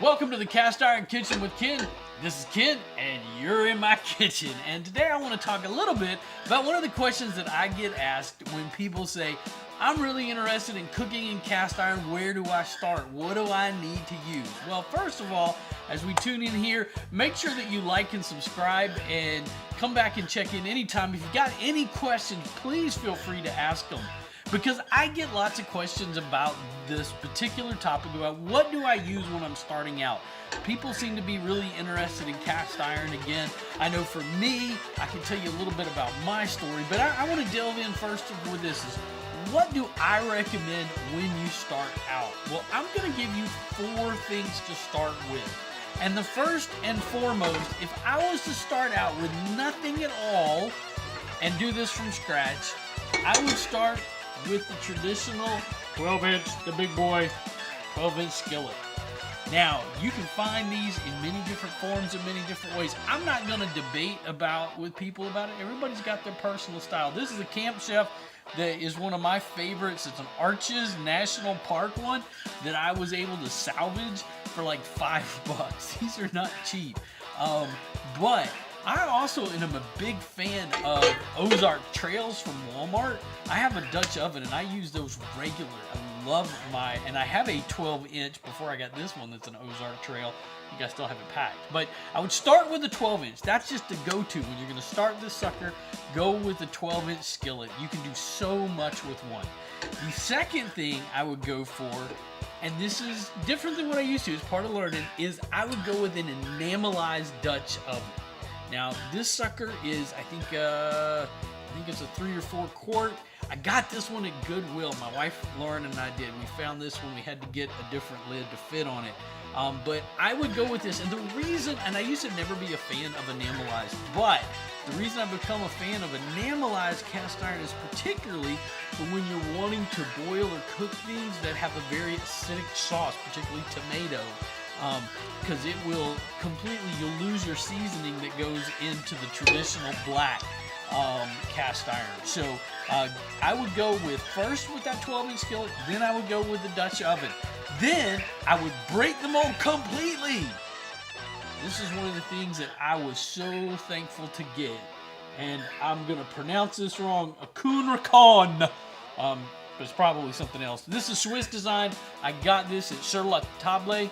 Welcome to the Cast Iron Kitchen with Ken. This is Ken, and you're in my kitchen. And today I want to talk a little bit about one of the questions that I get asked when people say, I'm really interested in cooking in cast iron. Where do I start? What do I need to use? Well, first of all, as we tune in here, make sure that you like and subscribe and come back and check in anytime. If you've got any questions, please feel free to ask them. Because I get lots of questions about this particular topic, about what do I use when I'm starting out. People seem to be really interested in cast iron again. I know for me, I can tell you a little bit about my story, but I want to delve in first with this. Is what do I recommend when you start out? Well, I'm going to give you 4 things to start with. And the first and foremost, if I was to start out with nothing at all and do this from scratch, I would start with the traditional 12-inch, the big boy, 12-inch skillet. Now, you can find these in many different forms, in many different ways. I'm not going to debate with people about it. Everybody's got their personal style. This is a Camp Chef that is one of my favorites. It's an Arches National Park one that I was able to salvage for like $5. These are not cheap. But I also am a big fan of Ozark Trails from Walmart. I have a Dutch oven and I use those regular. I love and I have a 12-inch before I got this one that's an Ozark Trail. You guys still have it packed. But I would start with the 12-inch. That's just the go-to. When you're going to start this sucker, go with the 12-inch skillet. You can do so much with one. The second thing I would go for, and this is different than what I used to, it's part of learning, is I would go with an enamelized Dutch oven. Now, this sucker is, I think it's a 3 or 4 quart. I got this one at Goodwill. My wife, Lauren, and I did. We found this when we had to get a different lid to fit on it. But I would go with this. And the reason, and I used to never be a fan of enamelized, but the reason I've become a fan of enamelized cast iron is particularly for when you're wanting to boil or cook things that have a very acidic sauce, particularly tomato. Because it will you'll lose your seasoning that goes into the traditional black cast iron. So I would go first with that 12-inch skillet, then I would go with the Dutch oven. Then I would break the mold completely. This is one of the things that I was so thankful to get. And I'm going to pronounce this wrong, a Castironkitchen. But it's probably something else. This is Swiss design. I got this at Sur La Table.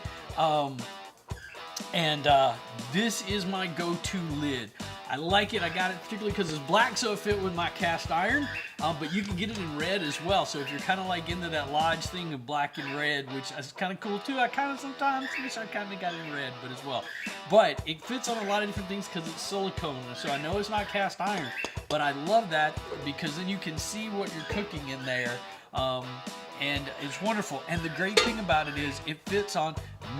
This is my go-to lid. I like it. I got it particularly because it's black, so it fit with my cast iron. But you can get it in red as well. So if you're kind of like into that Lodge thing of black and red, which is kind of cool too. I kind of sometimes wish I kind of got it in red, but as well. But it fits on a lot of different things because it's silicone. So I know it's not cast iron, but I love that because then you can see what you're cooking in there. And it's wonderful. And the great thing about it is it fits on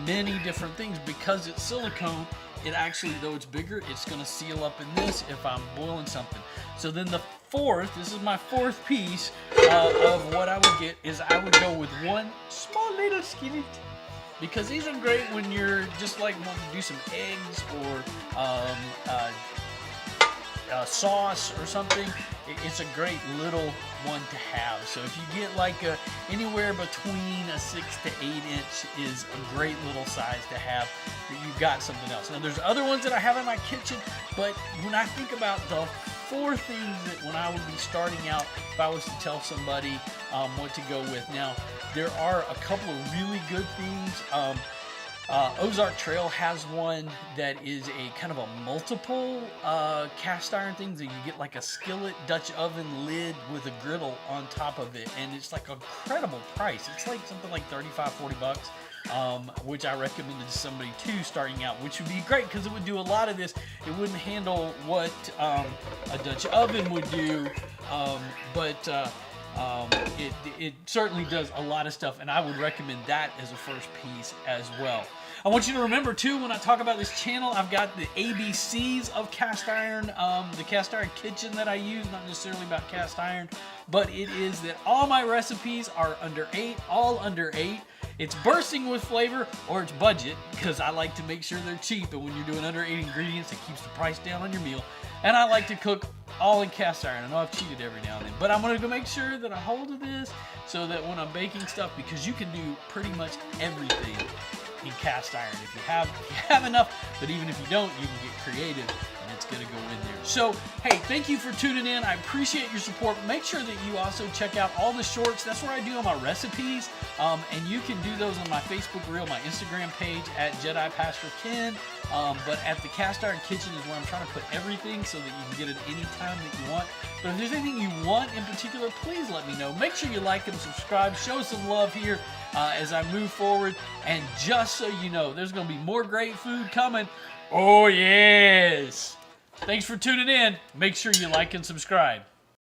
many different things because it's silicone. It actually, though it's bigger, it's going to seal up in this if I'm boiling something. So then this is my 4th piece of what I would get, is I would go with one small little skillet. Because these are great when you're just like wanting to do some eggs or sauce or something. It's a great little one to have. So if you get like anywhere between a 6 to 8 inch is a great little size to have, that you've got something else. Now there's other ones that I have in my kitchen, but when I think about the 4 things that when I would be starting out, if I was to tell somebody what to go with. Now there are a couple of really good things. Ozark Trail has one that is a kind of a multiple cast iron thing that you get like a skillet Dutch oven lid with a griddle on top of it, and it's like a incredible price. It's like something like $35-40, which I recommended to somebody too starting out, which would be great because it would do a lot of this. It wouldn't handle what a Dutch oven would do, but it certainly does a lot of stuff, and I would recommend that as a first piece as well. I want you to remember too, when I talk about this channel, I've got the ABCs of cast iron, the cast iron kitchen that I use, not necessarily about cast iron, but it is that all my recipes are under 8, all under 8. It's bursting with flavor or it's budget, because I like to make sure they're cheap, and when you're doing under 8 ingredients, it keeps the price down on your meal. And I like to cook all in cast iron. I know I've cheated every now and then, but I'm going to make sure that I hold to this so that when I'm baking stuff, because you can do pretty much everything in cast iron if you have enough, but even if you don't, you can get creative and it's gonna go in there. So hey, thank you for tuning in. I appreciate your support. Make sure that you also check out all the shorts. That's where I do all my recipes, and you can do those on my Facebook reel, my Instagram page at Jedi Pastor Ken. But at the Cast Iron Kitchen is where I'm trying to put everything so that you can get it any time that you want. But if there's anything you want in particular, please let me know. Make sure you like and subscribe. Show some love here as I move forward. And just so you know, there's going to be more great food coming. Oh, yes. Thanks for tuning in. Make sure you like and subscribe.